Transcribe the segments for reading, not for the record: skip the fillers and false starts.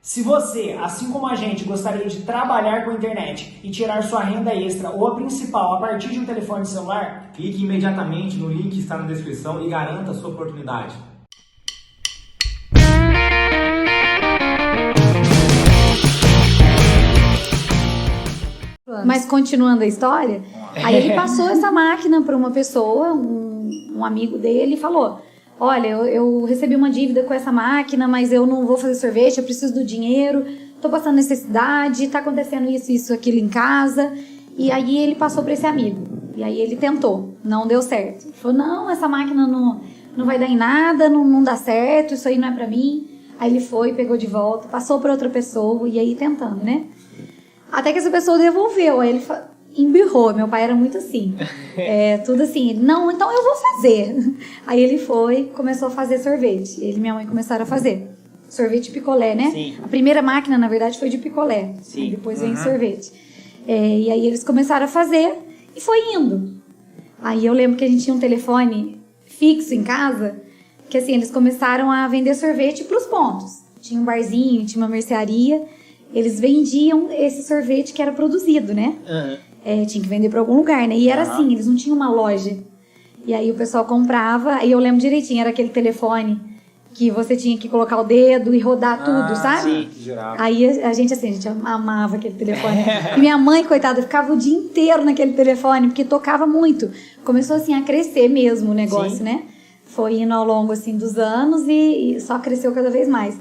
Se você, assim como a gente, gostaria de trabalhar com a internet e tirar sua renda extra ou a principal a partir de um telefone celular, clique imediatamente no link que está na descrição e garanta a sua oportunidade. Mas continuando a história, aí ele passou essa máquina para uma pessoa, um amigo dele, e falou: olha, eu recebi uma dívida com essa máquina, mas eu não vou fazer sorvete, eu preciso do dinheiro, tô passando necessidade, tá acontecendo isso, aquilo em casa. E aí ele passou para esse amigo. E aí ele tentou, não deu certo. Ele falou: não, essa máquina não vai dar em nada, não dá certo, isso aí não é para mim. Aí ele foi, pegou de volta, passou para outra pessoa, e aí tentando, né? Até que essa pessoa devolveu, aí ele embirrou. Meu pai era muito assim, tudo assim, não, então eu vou fazer. Aí ele foi, começou a fazer sorvete. Ele e minha mãe começaram a fazer sorvete picolé, né? Sim. A primeira máquina, na verdade, foi de picolé. Sim. Depois vem sorvete. E aí eles começaram a fazer e foi indo. Aí eu lembro que a gente tinha um telefone fixo em casa, que assim, eles começaram a vender sorvete pros pontos. Tinha um barzinho, tinha uma mercearia. Eles vendiam esse sorvete que era produzido, né? Tinha que vender para algum lugar, né? E era assim, eles não tinham uma loja. E aí o pessoal comprava, e eu lembro direitinho, era aquele telefone que você tinha que colocar o dedo e rodar tudo, sabe? Sim. Aí a gente amava aquele telefone. E minha mãe, coitada, ficava o dia inteiro naquele telefone, porque tocava muito. Começou assim a crescer mesmo o negócio, né? Foi indo ao longo assim dos anos e só cresceu cada vez mais.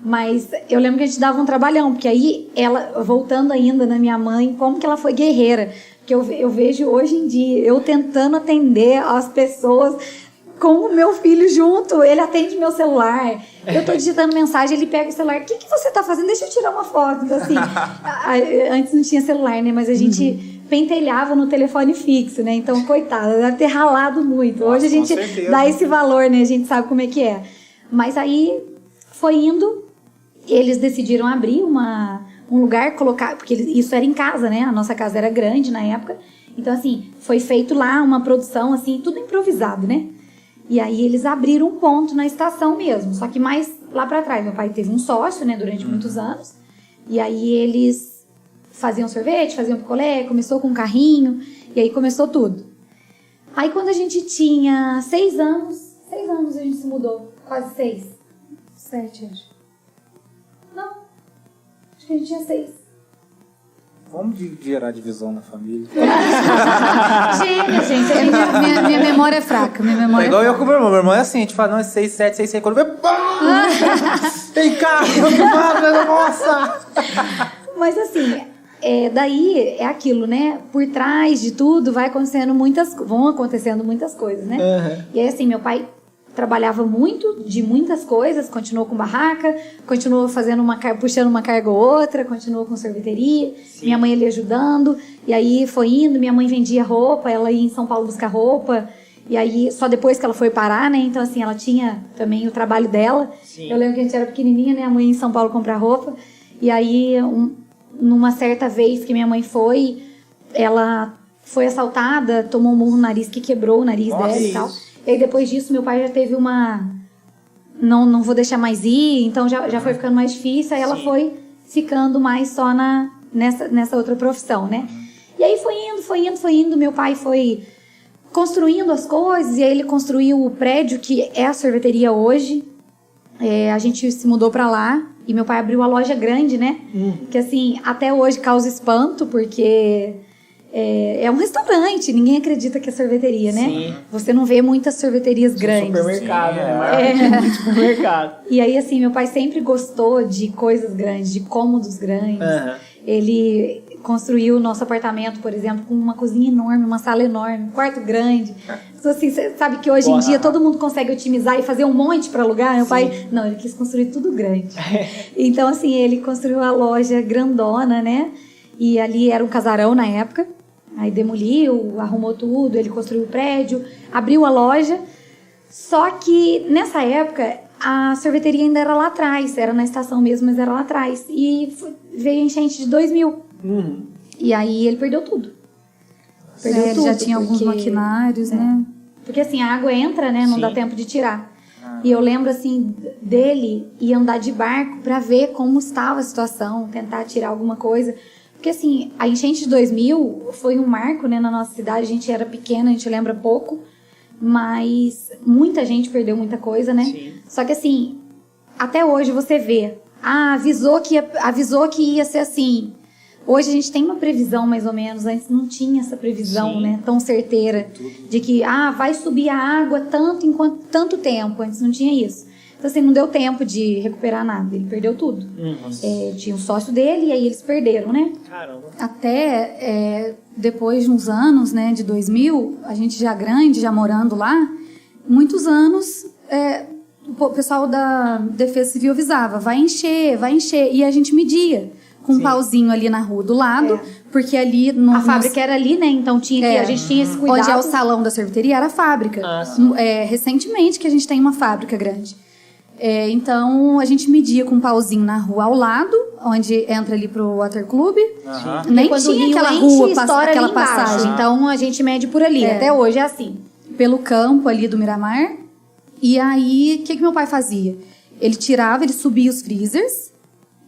Mas eu lembro que a gente dava um trabalhão, porque aí ela, voltando ainda na minha mãe, como que ela foi guerreira. Porque eu vejo hoje em dia, eu tentando atender as pessoas com o meu filho junto, ele atende meu celular, eu tô digitando mensagem, ele pega o celular, o que você tá fazendo? Deixa eu tirar uma foto. Então, assim, antes não tinha celular, né? Mas a gente pentelhava no telefone fixo, né? Então, coitada, deve ter ralado muito. Nossa, hoje a gente dá esse valor, né? A gente sabe como é que é. Mas aí foi indo. Eles decidiram abrir um lugar, colocar, porque isso era em casa, né? A nossa casa era grande na época. Então, assim, foi feito lá uma produção, assim, tudo improvisado, né? E aí eles abriram um ponto na estação mesmo, só que mais lá pra trás. Meu pai teve um sócio, né, durante muitos anos. E aí eles faziam sorvete, faziam picolé, começou com um carrinho, e aí começou tudo. Aí quando a gente tinha 6 anos a gente se mudou, quase 6. 7, acho. Não, acho que a gente tinha 6. Vamos gerar divisão na família. Gêmea, gente. Minha memória é fraca. Minha memória É igual é eu com o meu irmão. Meu irmão é assim, a gente fala, não, é 6, 7, 6, 6. Quando vê, pá! Tem carro, nossa! Mas assim, daí é aquilo, né? Por trás de tudo vão acontecendo muitas coisas, né? E aí assim, meu pai trabalhava muito, de muitas coisas, continuou com barraca, continuou fazendo puxando uma carga ou outra, continuou com sorveteria, minha mãe ali ajudando, e aí foi indo, minha mãe vendia roupa, ela ia em São Paulo buscar roupa, e aí só depois que ela foi parar, né, então assim, ela tinha também o trabalho dela. Eu lembro que a gente era pequenininha, né, a mãe ia em São Paulo comprar roupa, e aí numa certa vez que minha mãe foi, ela foi assaltada, tomou um murro no nariz que quebrou o nariz dela e tal. E aí depois disso meu pai já teve não vou deixar mais ir, então já foi ficando mais difícil, aí ela foi ficando mais só nessa outra profissão, né? E aí foi indo, meu pai foi construindo as coisas, e aí ele construiu o prédio que é a sorveteria hoje. A gente se mudou pra lá, e meu pai abriu a loja grande, né? Que assim, até hoje causa espanto, porque é um restaurante, ninguém acredita que é sorveteria, né? Sim. Você não vê muitas sorveterias grandes. Supermercado, né? Maior que supermercado. E aí, assim, meu pai sempre gostou de coisas grandes, de cômodos grandes. Ele construiu o nosso apartamento, por exemplo, com uma cozinha enorme, uma sala enorme, um quarto grande. Então, assim, você sabe que hoje em dia todo mundo consegue otimizar e fazer um monte para alugar. Meu pai, não, ele quis construir tudo grande. Então, assim, ele construiu a loja grandona, né? E ali era um casarão na época. Aí demoliu, arrumou tudo, ele construiu o prédio, abriu a loja. Só que nessa época a sorveteria ainda era lá atrás, era na estação mesmo, mas era lá atrás. E veio a enchente de 2000. E aí ele perdeu tudo. Ele já tinha alguns maquinários, né? Porque assim, a água entra, né? Não dá tempo de tirar. E eu lembro, assim, dele ir andar de barco pra ver como estava a situação, tentar tirar alguma coisa. Porque, assim, a enchente de 2000 foi um marco, né, na nossa cidade. A gente era pequena, a gente lembra pouco. Mas muita gente perdeu muita coisa, né? Sim. Só que, assim, até hoje você vê. Avisou que ia ser assim. Hoje a gente tem uma previsão, mais ou menos. Antes não tinha essa previsão, né, tão certeira. De que, vai subir a água tanto tempo. Antes não tinha isso. Então, assim, não deu tempo de recuperar nada. Ele perdeu tudo. Tinha um sócio dele e aí eles perderam, né? Caramba. Até depois de uns anos, né, de 2000, a gente já grande, já morando lá, muitos anos, o pessoal da Defesa Civil avisava, vai encher, e a gente media com um pauzinho ali na rua do lado, porque ali... A fábrica era ali, né, então a gente tinha esse cuidado. Onde é o salão da sorveteria era a fábrica. Recentemente que a gente tem uma fábrica grande. Então, a gente media com um pauzinho na rua ao lado, onde entra ali pro Water Club. Nem tinha aquela rua, aquela passagem. Então, a gente mede por ali. Até hoje é assim. Pelo campo ali do Miramar. E aí, o que meu pai fazia? Ele subia os freezers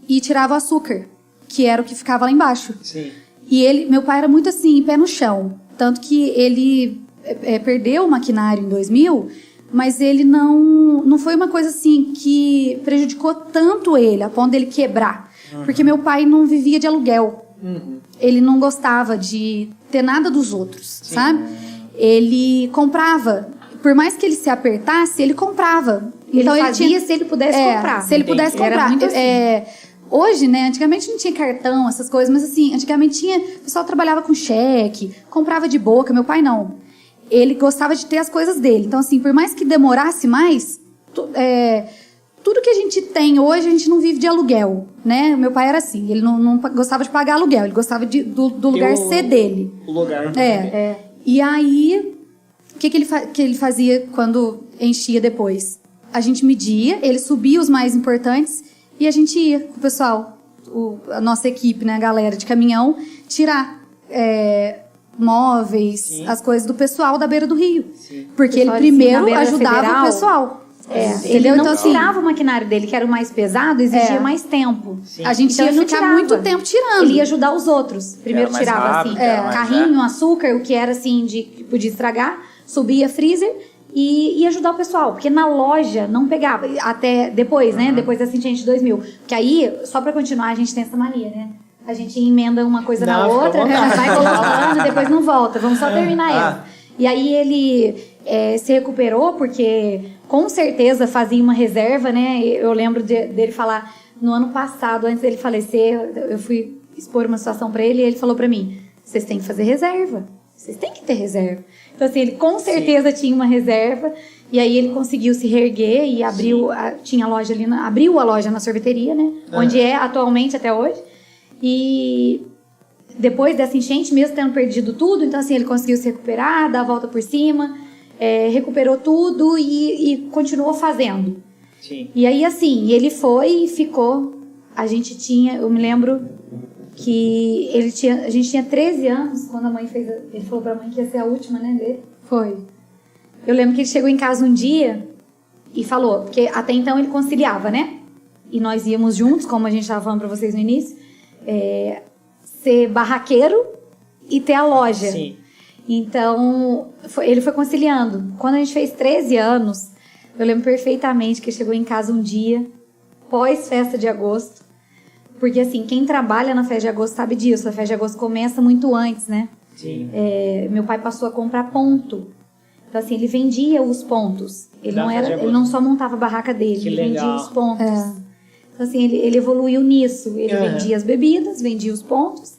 e tirava o açúcar, que era o que ficava lá embaixo. Sim. E meu pai era muito assim, pé no chão. Tanto que ele perdeu o maquinário em 2000... Mas ele não foi uma coisa assim que prejudicou tanto ele, a ponto dele quebrar. Porque meu pai não vivia de aluguel. Ele não gostava de ter nada dos outros, sabe? Ele comprava. Por mais que ele se apertasse, ele comprava. Então ele fazia se ele pudesse comprar. Se ele pudesse comprar. Era muito assim. Hoje, né, antigamente não tinha cartão, essas coisas, mas assim, antigamente o pessoal trabalhava com cheque, comprava de boca, meu pai não. Ele gostava de ter as coisas dele. Então, assim, por mais que demorasse mais, tudo que a gente tem hoje, a gente não vive de aluguel, né? Meu pai era assim, ele não gostava de pagar aluguel, ele gostava do lugar ser dele. O lugar. E aí, o que ele fazia quando enchia depois? A gente media, ele subia os mais importantes e a gente ia com o pessoal, a nossa equipe, né, a galera de caminhão, tirar... móveis, as coisas do pessoal da beira do rio. Porque ele primeiro ajudava o pessoal. Ele não então, tirava o maquinário dele, que era o mais pesado, exigia mais tempo. A gente Então, ia ele não ficar tirava. muito tempo tirando. Ele ia ajudar os outros. Primeiro mais tirava rápido, assim, era mais carrinho, açúcar, o que era assim, que podia estragar, subia freezer e ia ajudar o pessoal. Porque na loja não pegava. Até depois, né? Depois da enchente de 2000. Porque aí, só pra continuar, a gente tem essa mania, né? A gente emenda uma coisa na outra, vai colocando e depois não volta. Vamos só terminar ela. E aí ele se recuperou porque com certeza fazia uma reserva, né? Eu lembro dele falar, no ano passado, antes dele falecer, eu fui expor uma situação pra ele e ele falou pra mim, vocês têm que fazer reserva. Vocês têm que ter reserva. Então assim, ele com certeza tinha uma reserva e aí ele conseguiu se reerguer e abriu a loja na sorveteria, né? Onde é atualmente até hoje. E depois dessa enchente, mesmo tendo perdido tudo, então assim, ele conseguiu se recuperar, dar a volta por cima, recuperou tudo e continuou fazendo. Sim. E aí assim, ele foi e ficou, eu me lembro que a gente tinha 13 anos, quando a mãe ele falou pra mãe que ia ser a última, né, dele. Foi. Eu lembro que ele chegou em casa um dia e falou, porque até então ele conciliava, né? E nós íamos juntos, como a gente estava falando pra vocês no início, ser barraqueiro e ter a loja. Sim. Então, ele foi conciliando. Quando a gente fez 13 anos, eu lembro perfeitamente que ele chegou em casa um dia, pós-festa de agosto, porque assim, quem trabalha na festa de agosto sabe disso, a festa de agosto começa muito antes, né? Sim. Meu pai passou a comprar ponto. Então assim, ele vendia os pontos. Ele não só montava a barraca dele, ele vendia os pontos. Então, assim, ele evoluiu nisso. Ele vendia as bebidas, vendia os pontos.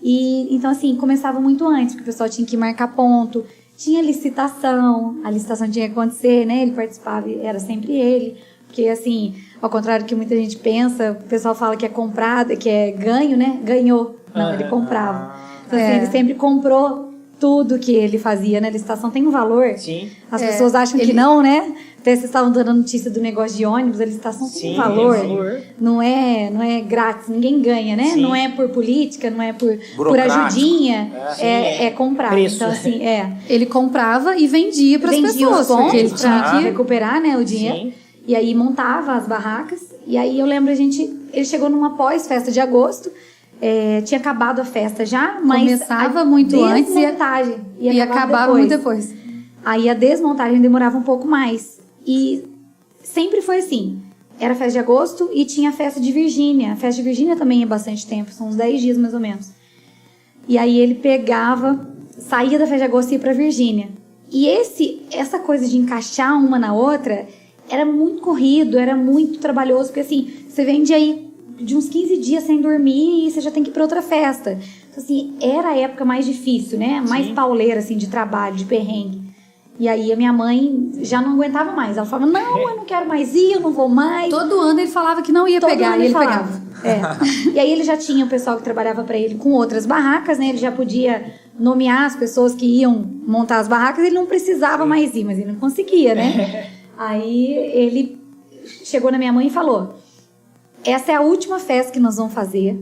E, então, assim, começava muito antes, porque o pessoal tinha que marcar ponto. Tinha licitação, a licitação tinha que acontecer, né? Ele participava, era sempre ele. Porque, assim, ao contrário do que muita gente pensa, o pessoal fala que é comprado, que é ganho, né? Ganhou. Não, ele comprava. Então, assim, ele sempre comprou tudo que ele fazia, né? A licitação tem um valor. Sim. As pessoas acham que não, né? Até vocês estavam dando a notícia do negócio de ônibus, a licitação tem valor. Não é grátis, ninguém ganha, né? Sim. Não é por política, não é por Burocrático. ajudinha, é comprar. Preço. Então, assim, Ele comprava e vendia para as vendia pessoas, os pontos porque ele tinha pra que... recuperar, né, o dinheiro. Sim. E aí montava as barracas. E aí eu lembro ele chegou numa pós-festa de agosto. Tinha acabado a festa já, mas Começava a muito antes e desmontagem ia acabar muito depois. Aí a desmontagem demorava um pouco mais. E sempre foi assim. Era festa de agosto e tinha a festa de Virgínia. A festa de Virgínia também é bastante tempo, são uns 10 dias mais ou menos. E aí ele saía da festa de agosto e ia pra Virgínia. E essa coisa de encaixar uma na outra era muito corrido, era muito trabalhoso, porque assim, você vende aí de uns 15 dias sem dormir e você já tem que ir pra outra festa. Então, assim, era a época mais difícil, né? Mais pauleira, assim, de trabalho, de perrengue. E aí a minha mãe já não aguentava mais. Ela falava, não, eu não quero mais ir, eu não vou mais. Todo ano ele falava que não ia Todo pegar, ano e ele falava. pegava. E aí ele já tinha o pessoal que trabalhava pra ele com outras barracas, né? Ele já podia nomear as pessoas que iam montar as barracas, ele não precisava mais ir, mas ele não conseguia, né? Aí ele chegou na minha mãe e falou, essa é a última festa que nós vamos fazer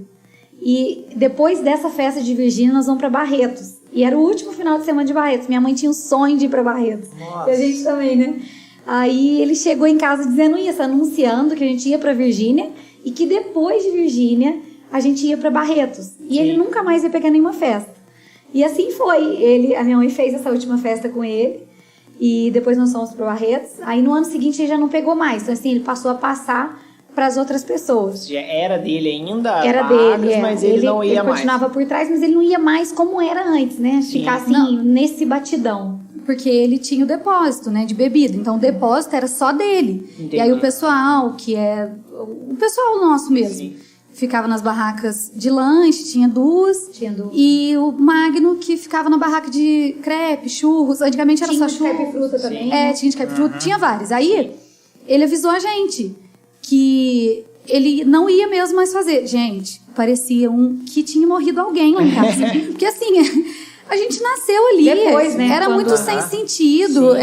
e depois dessa festa de Virgínia nós vamos pra Barretos. E era o último final de semana de Barretos. Minha mãe tinha um sonho de ir pra Barretos. Nossa. E a gente também, né? Aí ele chegou em casa dizendo isso, anunciando que a gente ia pra Virgínia e que depois de Virgínia a gente ia pra Barretos. E ele nunca mais ia pegar nenhuma festa. E assim foi. A minha mãe fez essa última festa com ele e depois nós fomos pra Barretos. Aí no ano seguinte ele já não pegou mais. Então assim, ele passou a passar para as outras pessoas. Já era dele ainda, Era barracas, dele, mas ele não ia ele mais. continuava por trás, mas ele não ia mais como era antes, né? Sim. Ficar assim, Não. nesse batidão. Porque ele tinha o depósito, né, de bebida. Então o depósito era só dele. Entendi. E aí o pessoal, que é o pessoal nosso mesmo, Sim. ficava nas barracas de lanche, tinha duas. Tinha duas. E o Magno, que ficava na barraca de crepe, churros. Antigamente era Tinha só de crepe e churros. fruta também. Tinha de crepe e fruta, tinha vários. Aí ele avisou a gente que ele não ia mesmo mais fazer. Gente, parecia que tinha morrido alguém lá em casa. Porque assim, a gente nasceu ali. Depois, né, Era quando- muito sem sentido.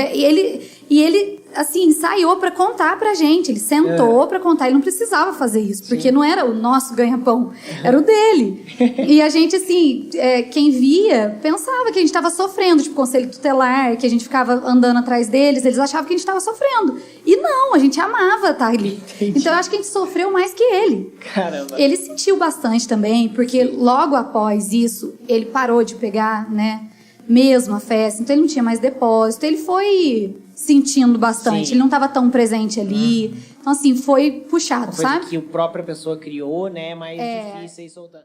E ele, assim, ensaiou pra contar pra gente. Ele sentou pra contar. Ele não precisava fazer isso, porque não era o nosso ganha-pão, era o dele. E a gente, assim, quem via, pensava que a gente tava sofrendo, tipo, conselho tutelar, que a gente ficava andando atrás deles, eles achavam que a gente tava sofrendo. E não, a gente amava estar ali. Então eu acho que a gente sofreu mais que ele. Caramba. Ele sentiu bastante também, porque logo após isso, ele parou de pegar, né, mesmo a festa. Então ele não tinha mais depósito. Ele foi sentindo bastante. Sim. Ele não estava tão presente ali. Então, assim, foi puxado, Uma coisa sabe? que a própria pessoa criou, né? Mais difícil ir soltando.